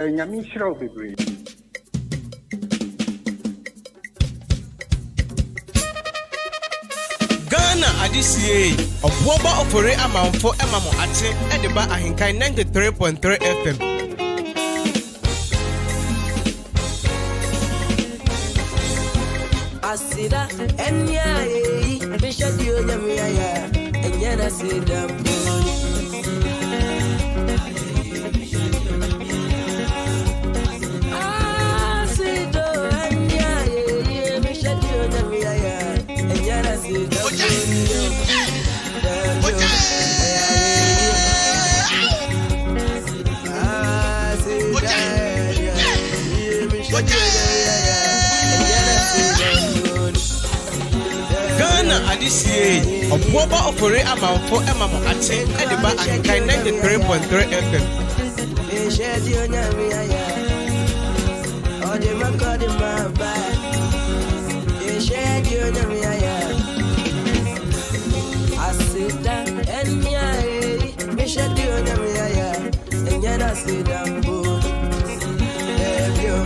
Nyami shiro bebre. Ghana adisiye Obuoba Ofori Amanfo emamo ate edeba ahinkan 93.3 FM. Asida enya bishadi onyamia ya enya na sida Ghana adisiye Obuoba Ofori Amanfo emamo ate edeba ahinkan 93.3 FM. bishadi onyamia ya ode makode maba bishadi onyamia ya asida enya bishadi onyamia ya enya na sida mbo ebyo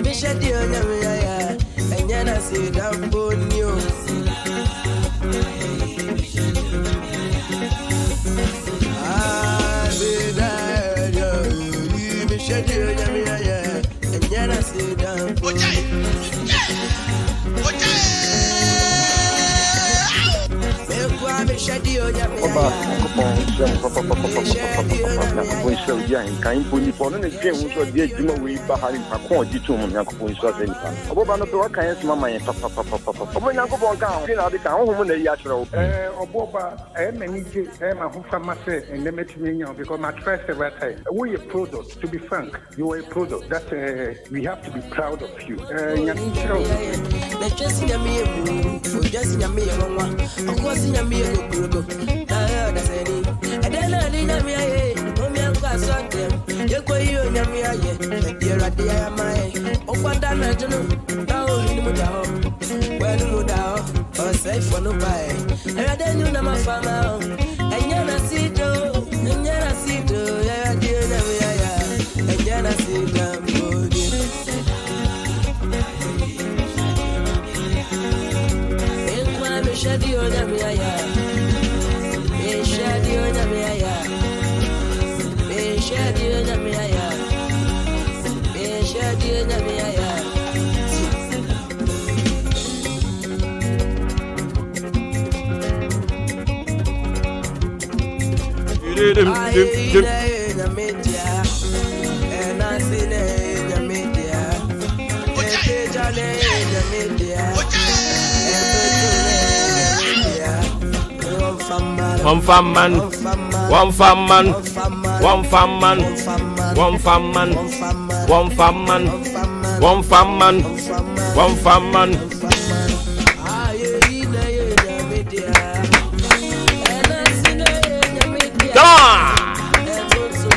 Bishadi onyamia ya enya na sida mbo nyo Bishadi onyamia ya enya na sida mbo Bishadi onyamia because my trust every time. We a product, to be frank, you are a product that we have to be proud of you. Nyami shiro. Bishadi onyamia ya bishadi onyamia ya bishadi onyamia ya bishadi onyamia ya One fam man, one fam man, one fam man, one fam man, one fam man, one fam man, one fam man. Come on!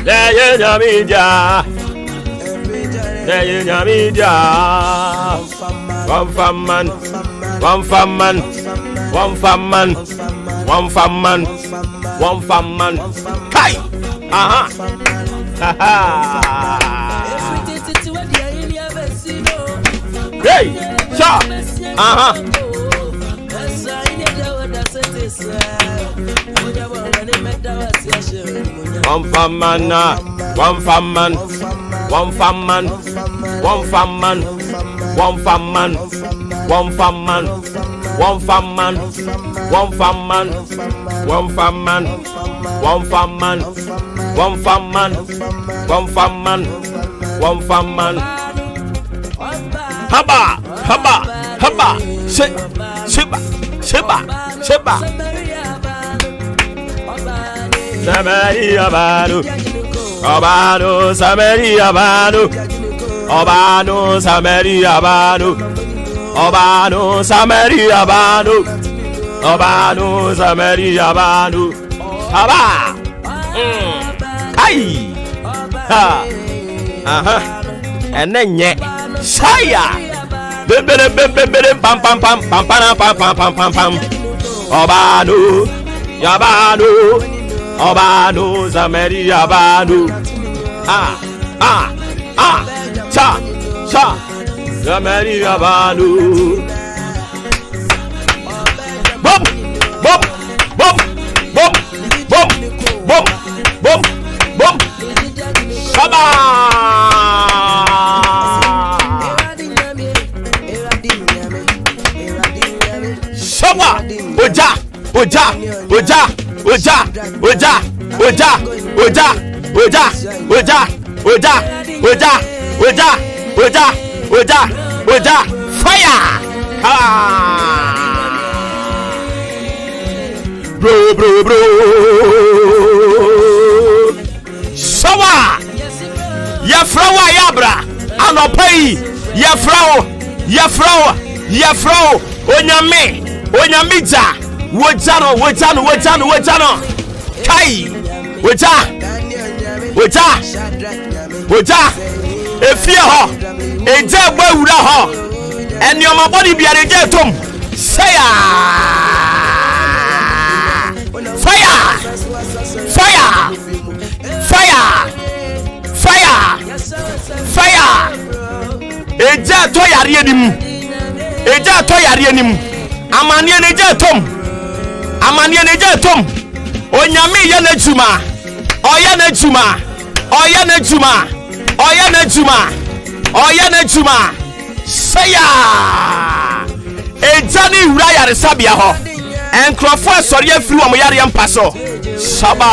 There you go, media. There you go, media. One fam man, one fam man, one fam man. One fam man, one fam man. Kai! Aha! Hey! Cha! Aha! One fam man, one fam man, one fam man, one fam man, one fam man, one fam man, one fam man, one fam man, one fam man, one fam man, one fam man, one fam man, one fam man. Haba, haba, haba, shiba, shiba, shiba. Samari abadu, abadu, samari abadu, abadu, samari abadu, abadu, samari abadu, abadu, samari abadu. Haba, kai, ha, aha, and then yet, saya, bim bim bim bim bim pam pam pam pam pam pam pam pam pam pam. Obanu, Yabano, Obano, Zameri Yabano. Cha, Zameri Yabano. Boom, boom, boom, boom, boom, boom, boom, boom. Shaba. Shaba. Oja. Fire. Bro. Shawa. Yafrawa yabra. Anopai. Yafrawo. Onyamija. Wojano. Kai. Woja. Efie ho. Eje gbawura ho. Eni oma body biare je tom. Fire. Eja to yare enim. Amanie neje tom. Onyame ye na juma. Saya. Eja ni wura yare sabia ho. Enkrofo asori afiri wo mo yare empaso. Shaba.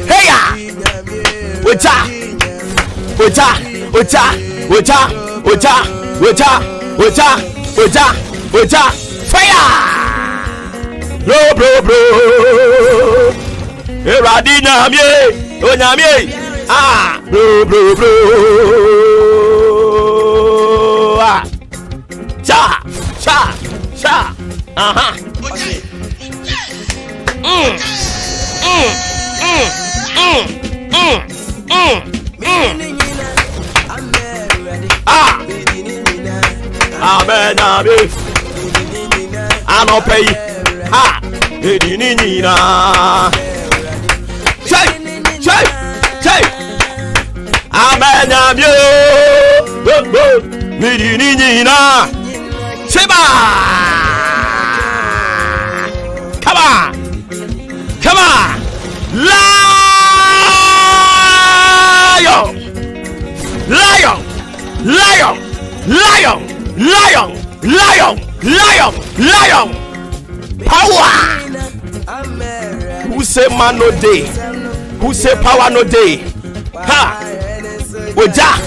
Heya. Oja. Fire. Bro. Eradina me. Onyame. Bro. Cha. Amen. Anopei. Edinina. Chai. Amen. Edinina. Sheba. Come on. Lion. Power. Who say man no day? Who say power no day? Ha. Oja.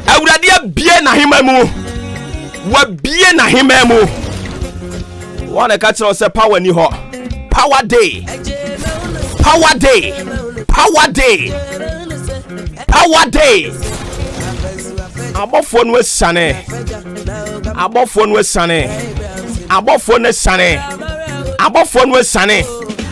Awurade abie na hemamu. Wa bie na hemamu. Wanna catch us a power ni ho. Power day. Abofo no sane.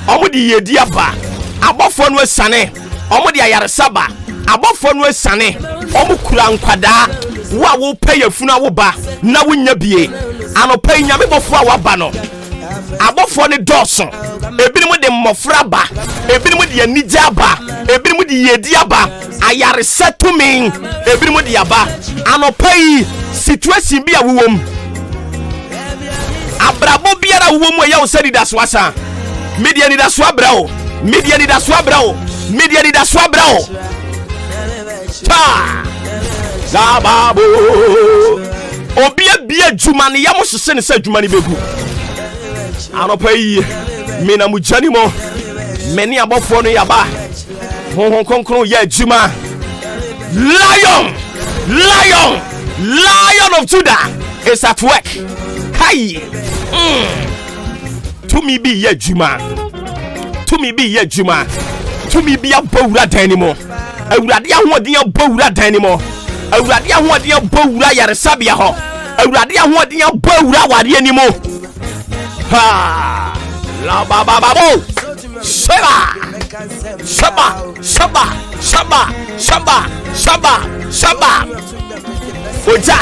Omo di yedi aba. Abofo no sane. Omo di ayaresaba. Abofo no sane. Omo kura nkwada. Wo pay afuna wo ba na wonya bie. Anopa nyame bofo a waba no. Abofo ne doso. Ebinim de mmofra ba. Ebinim de anija ba. Ebinim de yedi aba. Ayaresa tumi. Ebinim de aba. Anopa yi situation bi a wowom. Abrabo biara wowom ya wo sedi da so asa. Media ni da so abrao. Ta. Zababo. Obia bia jumani ya mo sese ne se jumani begu. Anopa yi me na mujani mo. Meni abofo no yaba. Honhon konkron ya juma. Lion of Judah is at work. Hi. To me be ye juma. To me be a bowra danimo. Awurade ahoden abowra danimo. Awurade ahoden abowra yaresabia ho. Awurade ahoden abowra wade animo. Ha! La baba babo. Sheba. Shaba, shaba, shaba, shaba, shaba, shaba. Woja,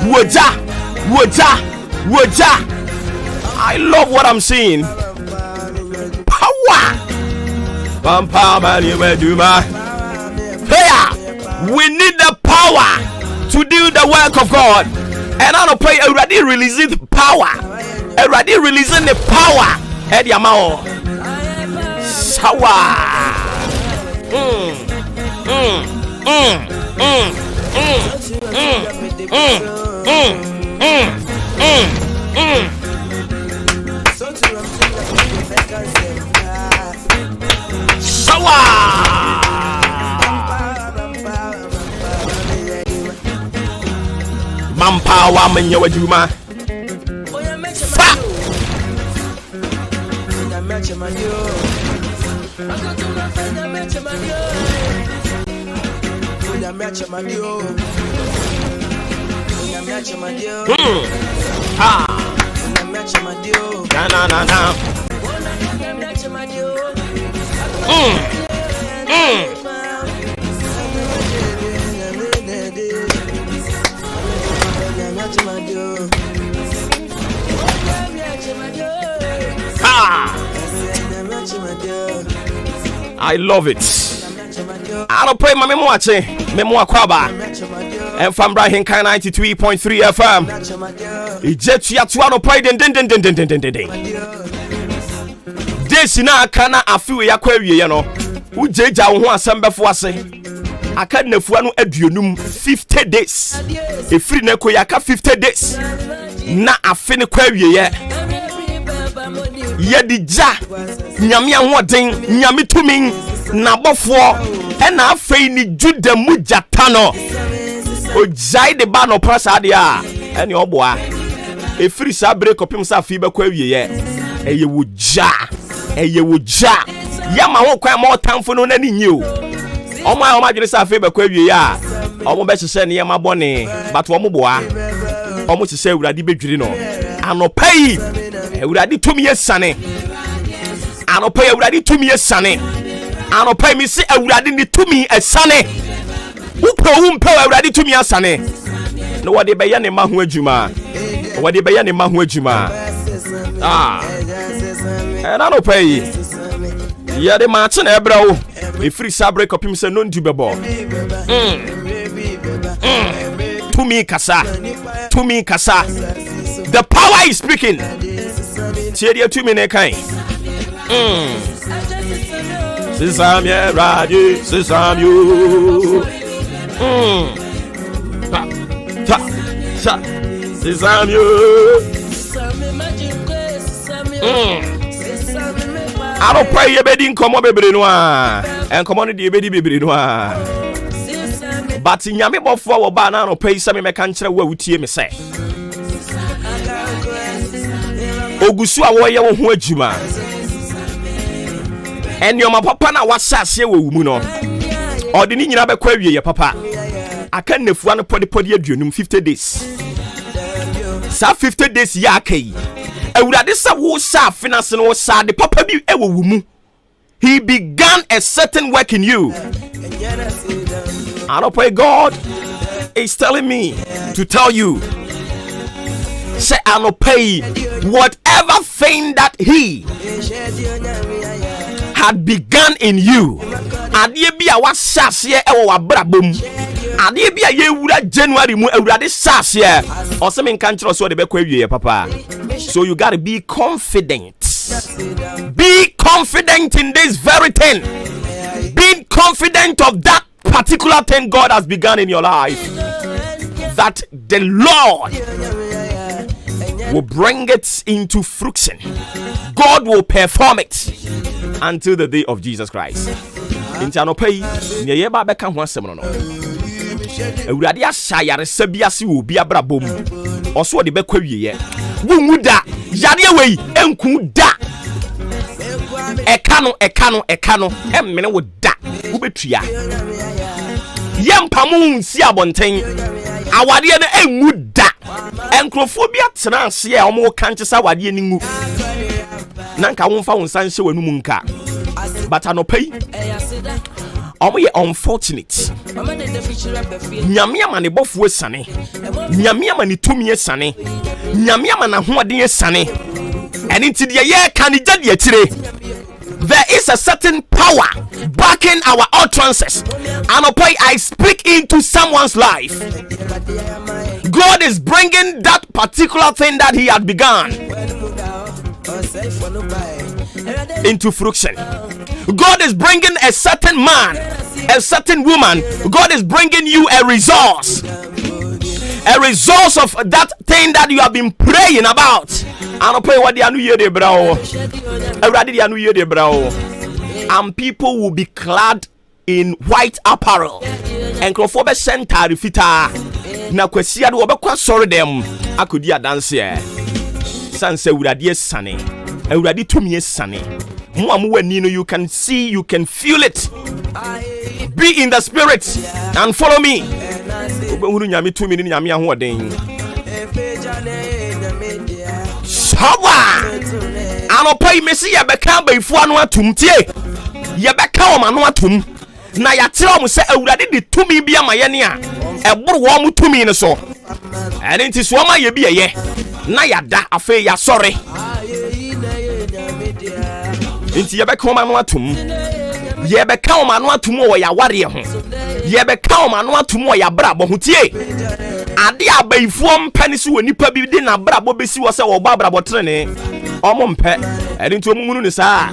woja, woja, woja. I love what I'm seeing. Power. We need the power to do the work of God. And I don't pray already releasing the power. Already releasing the power. Head your mouth. Sawa. Sawa. Manpower menyewa juma. Fa. I love it. I don't pray my memoache, memoa kwaba. And from Brahim 93.3 FM. Jet ya to ano pray den. This na kana afiwe ya kwewie ye no. Ujeja wo ho asem befo ase. Aka nafua no aduonum 50 days. Efiri na ko yaka 50 days. Na afi ne kwawie ye. Ye dija nyame ahoden nyame tumin na bofo e na afei ni juda mujata no ojai de ba no prasa de a ene oboa efiri sa break opim sa afi be kwawie ye eye woja ya ma ho kwan ma otamfo no na ni nyi o oma dwere sa afi be kwawie ya omo be hye ne yema bone but omo boa omo hye awurade bedwiri no anopai awurade tumi yesane anopai awurade tumi yesane anopai mi se awurade ni tumi esane upo awurade tumi asane no wode be ya ne ma ho adwuma anopai ya de ma che na ebra o efiri sabre kopim se no ndu bebo tumi kasa the power is speaking. Chedia 2 minute kind. Sesam ye radio, sesam you. Sesam you. I don't pray ye bedin komo bebre no a. En komo no de bedi bebre no a. But nyame bofo wo ba na no pay se me meka nkere wo awutie me se. Ogusu a wo ye wo ho adwuma enioma papa na wasase wo mu no odi ni nyina be kwa wie ye papa aka nefua no podi aduonum 50 days sa 50 days ya akai awurade sa wo sa finance no sa de papa bi e wo mu. He began a certain work in you. I don't pray God is telling me to tell you, say I don't pay whatever thing that he had begun in you. Adie bia wa sase e wo abrabom. Adie bia ye wura January mu awurade sase e. Osem nkan kire so de be kwa wie papa. So you got to be confident. Be confident in this very thing. Be confident of that particular thing God has begun in your life. That the Lord will bring it into fruition. God will perform it until the day of Jesus Christ. Intano pay nye ba beka ho asem no. Awurade ahya yare sabiase wo bi abrabom. Oso de bekwa wieye. Wunwu da yare wei enku da. Eka no emmene wo da. Wo betua. Yempamu nsi abonten. Awade no enwu da. Enkrofo bi atena ase e omo kanche sa awade ni ngu. Nanka wo mfa wo nsanhye wanu mu nka. but anopai omo ye unfortunate nyame ama ne bofo esane nyame ama ne tumi esane nyame ama na hoɔden esane ɛne nti de ye ka ne gya de atire. There is a certain power backing our utterances. And I speak into someone's life. God is bringing that particular thing that he had begun into fruition. God is bringing a certain man, a certain woman. God is bringing you a resource of that thing that you have been praying about. And what the year de bro. And people will be clad in white apparel. And Krofobe center fita. Na kwesi ade obekwa sorry them. Akodi adanse e. Sanse urade sane. Urade tumi sane. Mo amwani no, you can see, you can feel it. Be in the spirit and follow me. Obehuru nyame tumi ni nyame ahoden. Sawa. Anopai mesi ye beka baifu anu atum tie. Ye beka o manu atum. Na ya tire o se awurade de tumi bia ma ye ne a. Eboro wo mu tumi ne so. Ene nti so ma ye bi ye. Na ya da afa ya sore. Nti ye beka o manu atum. Ye beka o manu atum wo ya ware ho. Ye beka o manu atum wo ya brabo ho tie. Ade abaifuo mpani so wonipa bi de na brabo besi wo se wo ba brabo trene omo mpe ede nti omunu ne saa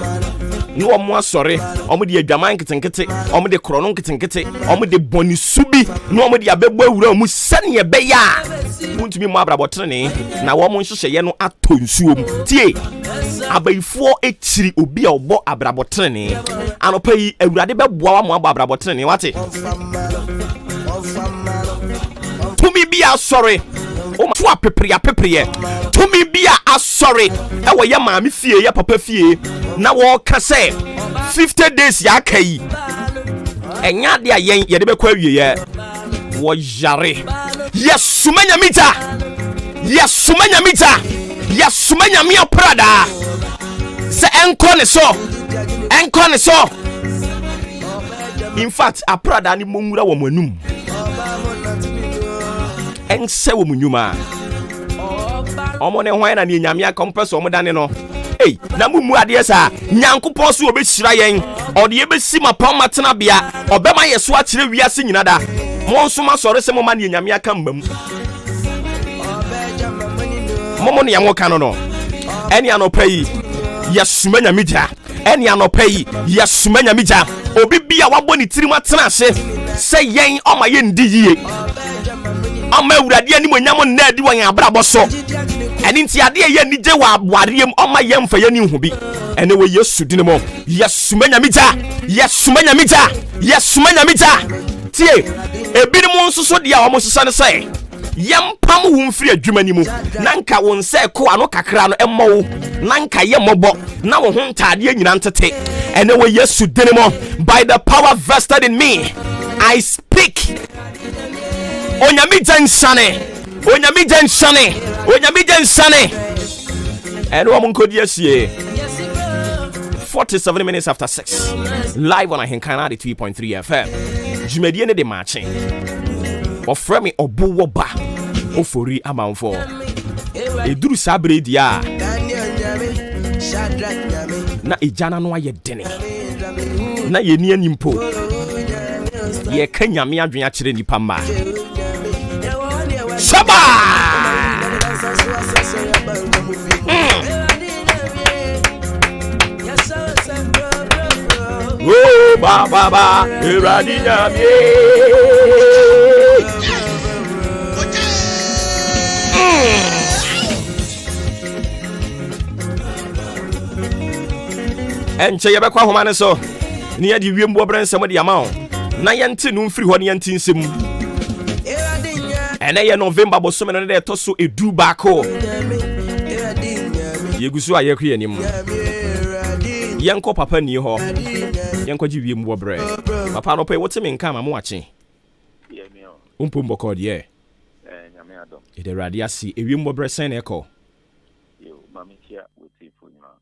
no omo asore omo de adwaman ketenkete omo de krono nketenkete omo de boni subi no omo de abegbo awura mu sane ye beya untumi mo brabo trene na wo mo nhyehyeye no ato nsuom tie abaifuo ekiri obi a obo abrabo trene anopa yi awurade beboa wa mo abrabo trene wate tumi bia sorry o to apepre tumi bia asori e wo ye maami fie ye papa fie na wo ka se 50 days ya kai enya de ayen ye de be kwa wie ye wo yare yesumanya mi oprada se enko ne so in fact aprada ni monwura wo manum ense wo munyuma omo ne hwan na ne nyame akompreso omo dane no na mumu ade sa nyankopon so obehira yen ode ebesi mapam matena bia obema yeso a kire wiase nyina da mo nso ma sore se mo ma ne nyame aka mbam momo ne yamoka no eni anopa yi yesuma nyamija eni anopa yi yesuma nyamija obi bia wabɔ ne tirim atena ase se yen oma ye ndi yie ama awurade ani monyam na adi wan abrabɔ so eni nti ade ye ni je wa wariem oma ye mfa ye ni hu bi ene we Yesu dine mo yesuma nyamija tie ebi mu nsoso de a wo sesa ne se yempam wo mfiri adwuma ni mu nanka won se ko ano kakra no emmo wo nanka ye mobo na wo ho ntade anyina ntete ene we Yesu dine mo by the power vested in me I speak onyami jansane ene wo nkodi asie 47 minutes after 6 live on Ahenkana 3.3 FM jumedie ne de Maakye Ofori me Obuoba Ofori Amanfo eduru sabre dia na ejana no aye dene na ye ni animpo ye kanyame adwen a kire nipa ma Shaba Oh baba eradi nyame enche ye bekwa homa ne so ne ye di wiembo brensem de ama na ye nte no mfiri ho ne ye nte nsem ene ye November boso me no de to so edu baako ye gusu aye kru yanim yenko papa ni ho yenko ji wiembo bre papa no pe wotime nka ma mo ache ye mi o umpumbo code ye nyame adom ide radia si ewiembo bre sen eko yo mami tia woti fo nyama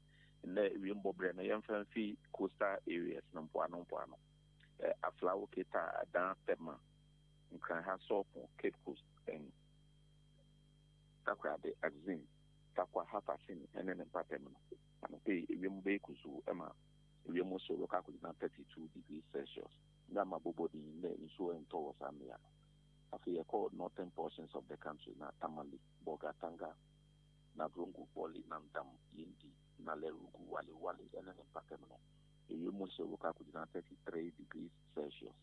we mbobre na yemfa fi coastal areas na mpoano aflawo keta dan tema nkran ha so Cape Coast and takwa de axin takwa hafasin enen patem and pay we mbe kuzu ema we mo so loka ku na 32 degrees Celsius na mabobodi ne nso ento samia afi e called northern portions of the country na Tamale Bogatanga na Brongo Poli na Ndam Yindi na Lerugu wale enen patem no we mo so loka ku na 33 degrees Celsius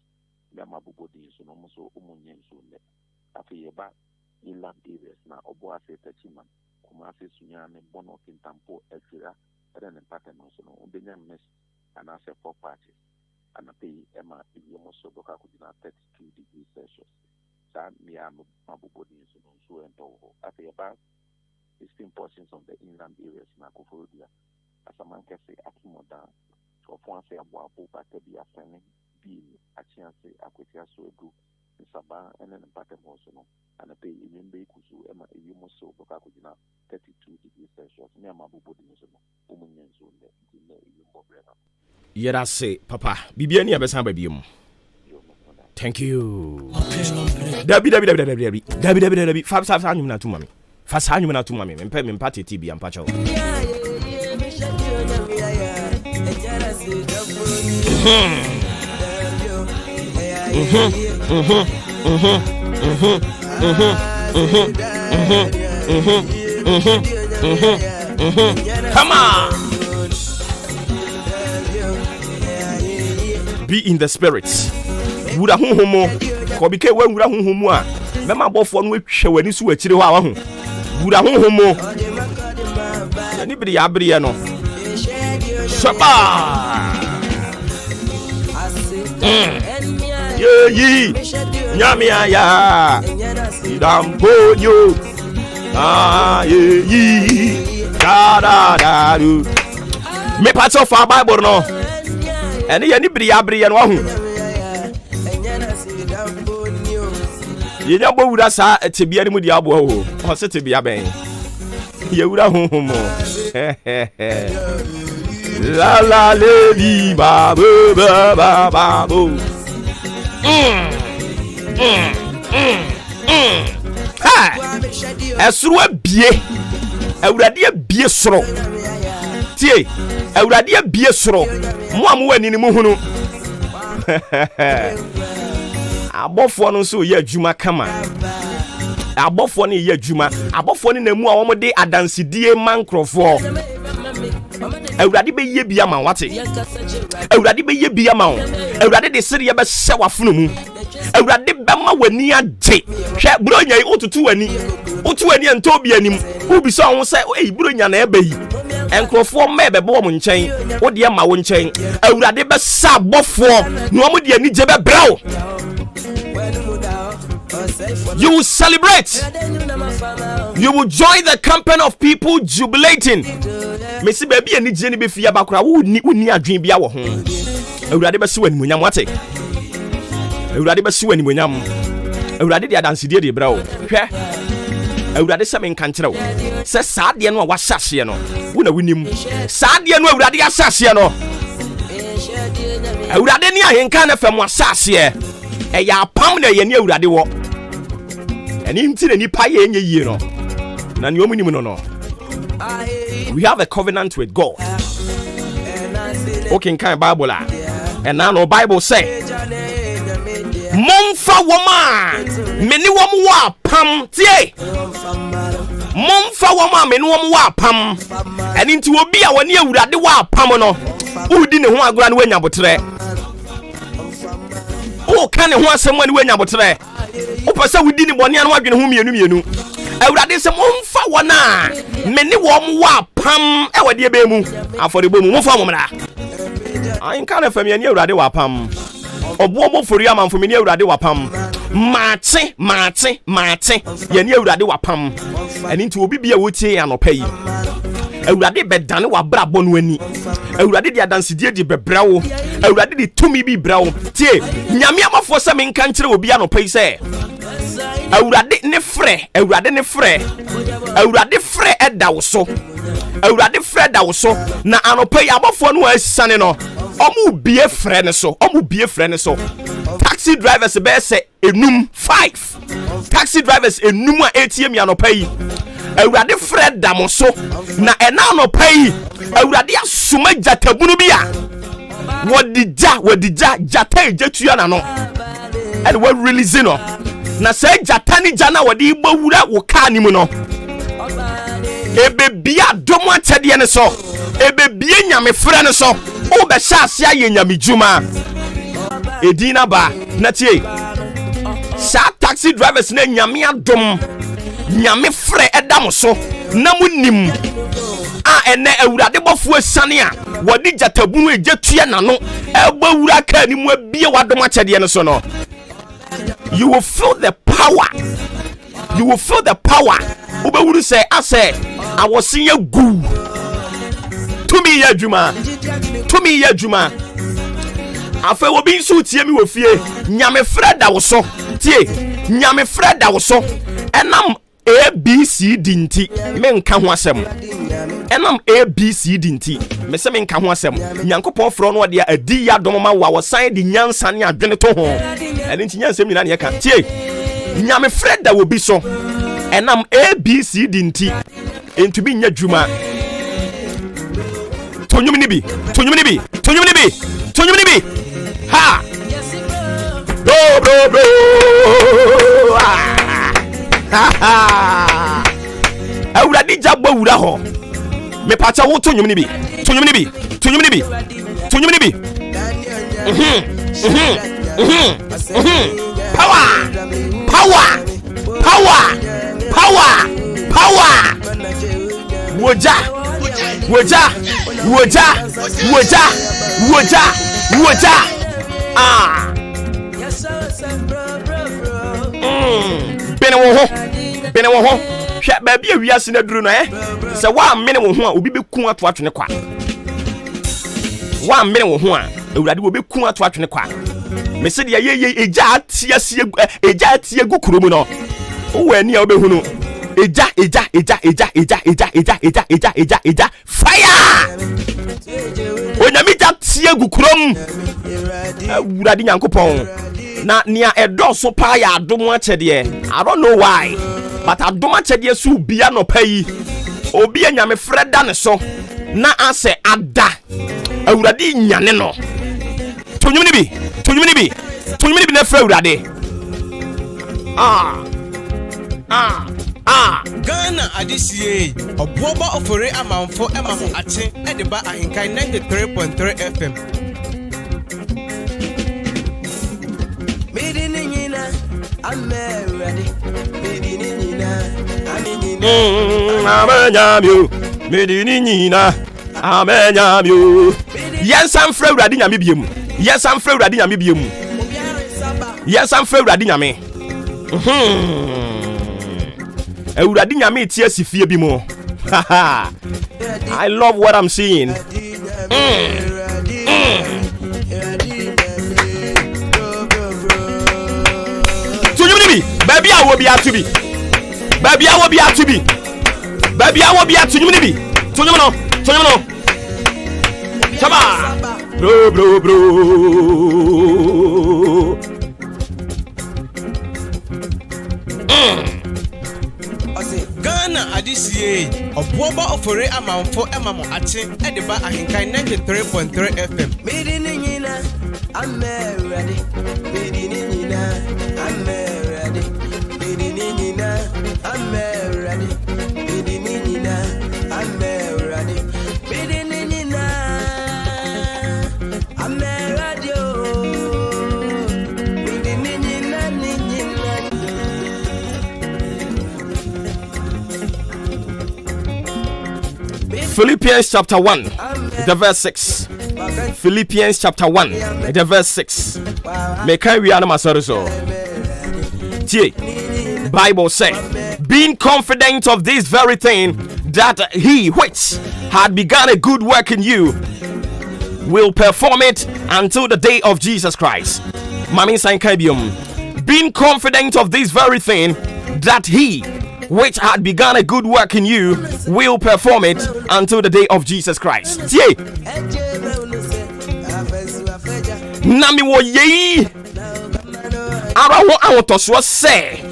na mabobodi so no mo so umunye so ne afi e ba inland areas na Obuasi Techiman Kumasi Sunyane Bono Kintampo Ezira enen patem no Benyam Mes and I say 4 parties and I pay Emma if you must so look at 32 degrees Celsius. San Miam Mabubodi so and Toho. I pay about 16 portions of the inland areas in Akofodia. As a man can say Akimoda, so one say about Batabia Fanning, B, a chance Aquatia so group in Sabah and then Patem also. And I pay even Bekusu Emma if you must so look at 32 degrees Celsius. Near Mabubodi Umuyan so Yera say, Papa, Bibiani abesan babium. Thank you. Dabi. Fast anyu na tu mami. Fast anyu na tu mami. Me party TB am pacho. Come on. Be in the spirits. Wura honhomo ko bike wa wura honhomo a mema bofo no atwa wani so akire ho a wa ho wura honhomo ani biri ya biri no shaba yi nyame aya idamponyo yi da do me part of our Bible no and any briabri and one. You know, what would I say to be any diabo or sit to be a bang? You would have home. La la lady babu babu. As through a beer, I would have beer straw. Tie, awurade abie soro mo amu wani ni muhunu abofo no so ye adwuma kama abofo no ye adwuma abofo no na mu a wo de adansedie mankrofo awurade be ye bia ma wate awurade be ye bia ma wo awurade de sere ye be hye wafunu mu awurade be ma wani ade hwe buronya yi otutu wani ento bi anim ubi so ho se buronya na ebe yi enkrofo mebe bo mo nchen wo de ma wo nchen awurade be sa bofo no mo de ani je be braw you will celebrate, you will join the company of people jubilating. Messi baby ani je ni be fia bakura wo ni adwen bia wo ho awurade be se wani munyam wate awurade be se wani munyam awurade de adanside de braw hwe awurade se men kan kire wo se saade no a wahase no wo na wonim saade no awurade asase no awurade ni ahenka na fam asase e ya pam na ye ni awurade wo eni ntire ni pa ye enye yie no na ni omunim no we have a covenant with God. Okay, kind Bible and now no Bible say Momfa woma meni wom wa pam tie Momfa woma meni wom wa pam and into obi a wani awurade wa pam no udi ne ho agora ne wanya botre o kan ne ho asem wani wanya botre o pese udi ne bone an wadwene ho mienu awurade se momfa wona meni wom wa pam e wade ebe mu afore bomu momfa momra an kan na fami ani awurade wa pam Obuoba Ofori Amanfo meni awurade wa pam mate yani awurade wa pam eni nti obi bia wotie anopa yi awurade bedane wa brabo no ani awurade di adansedie di bebrawo awurade di tumi bi brawo tie nyame amafo se men kan kire obi anopa yi se awurade ne frɛ ɛda wo so awurade frɛ da wo so na anɔpa yi abɔfoɔ no asane no ɔmo bie frɛ ne so taxi drivers bɛyɛ sɛ enum 5 taxi drivers enum a etie mi anɔpa yi awurade frɛ da mo so na ɛna anɔpa yi awurade asoma gyatabunu bi a wɔde gya gyata egyatua na no ɛde wɔ release no na sɛ gyata ne gya na wɔde bɔ wura wo kaa ne mu no ebebia domo akyɛdeɛ ne so ebebie nyame frɛ ne so wo bɛhyɛ ase ayɛ nyame dwuma edina ba na tie sa taxi drivers na nyame adom nyame frɛ ɛda mo so na munim a ɛnɛ awurade bɔfo asane a wɔde gyatabunu egyatua na no ɛbɔ wura kaa ne mu abie wadom akyɛdeɛ ne so no you will feel the power ubewuru say ase awosin ye gu tumi ye adwuma afa obi nso tie mi wo fie nyame frɛ da wo so tie nyame frɛ da wo so enam ABCD nti menka ho asɛm enam ABCD nti mese menka ho asɛm nyankopɔn frɛ no de adi ya dom ma wa wosan de nyansa ne adwene to ho ɛne nti nyansɛm nyina ne yɛka tie nyame frɛ da wo bi so enam ABCD nti entubi nya dwuma tonyum ni bi ha bro awurade jabbo wura ho me pacha wo tonyum ni bi power woja bene wo ho hwɛ baabi awiase na duru no sɛ wa mene wo ho a obi beku ato atwene kwa wa mene wo ho a awurade wo beku ato atwene kwa me se de ye eja atie gu kuromu no wo ani a wo behu no eja fire onyame ja tie gu kurom awurade nyankopɔn na nia edoso pa ya adom akyɛdeɛ I don't know why but adom akyɛdeɛ so bia no pa yi obi anyame frɛ da ne so na asɛ ada awurade nyane no tonyum ni bi na frɛ awurade Ghana Adisie Obuoba Ofori Amanfo Emamo Ate Ediba Ahinkai 93.3 FM. Medinina amenyamyo yensan frɛ awurade nyame biem awurade nyame tie asifie bi mu I love what I'm seeing. Tunyumni baby awo bi atubi tunyumno chaba bro Ghana Adisie Obuoba Ofori Amanfo Emamo Ate Ediba Ahinkai 93.3 FM. I'm ready. Philippians chapter 1 the verse 6. Philippians chapter 1 the verse 6. Make we are so. Bible said, being confident of this very thing, that he which had begun a good work in you will perform it until the day of Jesus Christ. Mami Sankabium. being confident of this very thing, that he which had begun a good work in you will perform it until the day of Jesus Christ. Tie. Nami wo ye ara wo awotoso se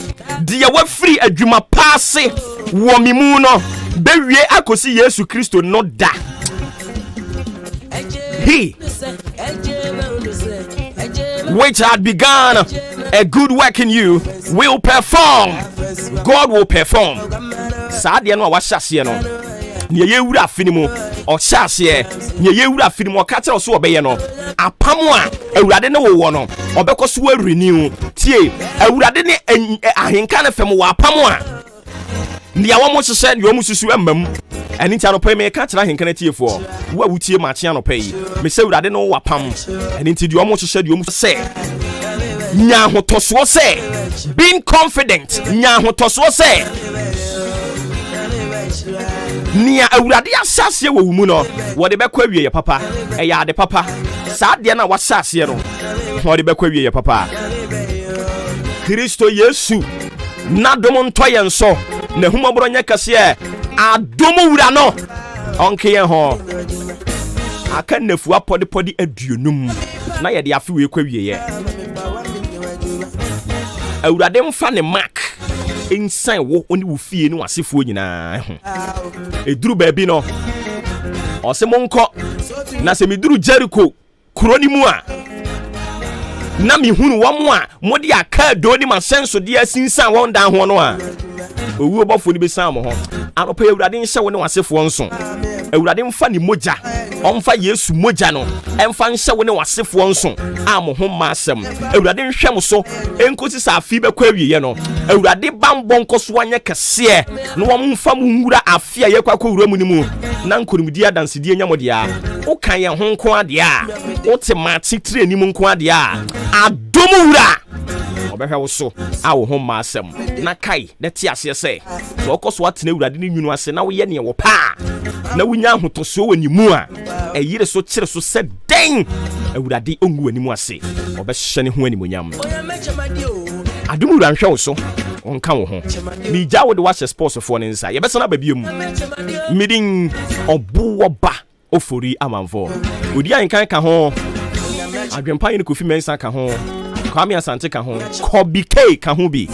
dia wa free adwuma paase wo mimu no bewie akosi Yesu Kristo no da. He which had begun a good work in you will perform. God will perform. Sadia no washase no. Ne ye wura afini mu o shase ne ye wura afini mu o ka kire so obeye no. Apamo a awurade ne wo no obekoso wa renew. Tie awurade ne ahenka ne fem wo apamo a ne ya wo mo hye ne wo mo susu amam. Ani tia no pay me ka kire ahenka na tiefo wo awutie ma kye no pay me se awurade ne wo apam. Ani ti de wo mo hye de wo mo se nya hotoso se being confident nya hotoso se nia awurade asase wo mu no wo de bekwa wie ye papa eya de papa saa de na wasase no wo de bekwa wie ye papa Kristo Yesu na dom nto ye nso na humobro nya kase adom wura no onke ye ho aka nafu apodepodi aduonum na ye de afi we kwa wie ye awurade mfa ne mark insan wo oni wo fie ni wasefo nyina eduru baabi no ose monko na se meduru Jericho kroni mu a na mi hunu wo mo a modi aka do ni masenso de asinsan won dan ho no a Obuoba Ofori be san mo ho anopa awurade nhye wo ne wasefo nso awurade mfa ni moja omfa Yesu moja no emfa nhye wo ne wasefo nso am ho masem awurade nhwem so enkosi sa afi be kwa wiye no awurade bambon koso anya kese no wo mfa mu ngura afia ye kwa wura mu ni mu na nkonimdi adansedi nyamode a wo kan ye ho nko ade a wo te mati tre ni mu nko ade a adom wura obehwe wo so awo ho masem na kai de ti ase se so okoso atena awurade ni nwunu ase na wo ye ne wo pa na wunya ahotoso wani mu a eyire so kire so se den awurade ongu wani mu ase obehye ne ho ani monyam adum wura nhwe wo so onka wo ho mi gya wo de watch sports for ne nsa ye besa na babiem midin Obuoba Ofori Amanfo odi ankan ka ho adwempa yin Kofi Mensa ka ho Kwame Asante ka ho Kobi K ka ho bi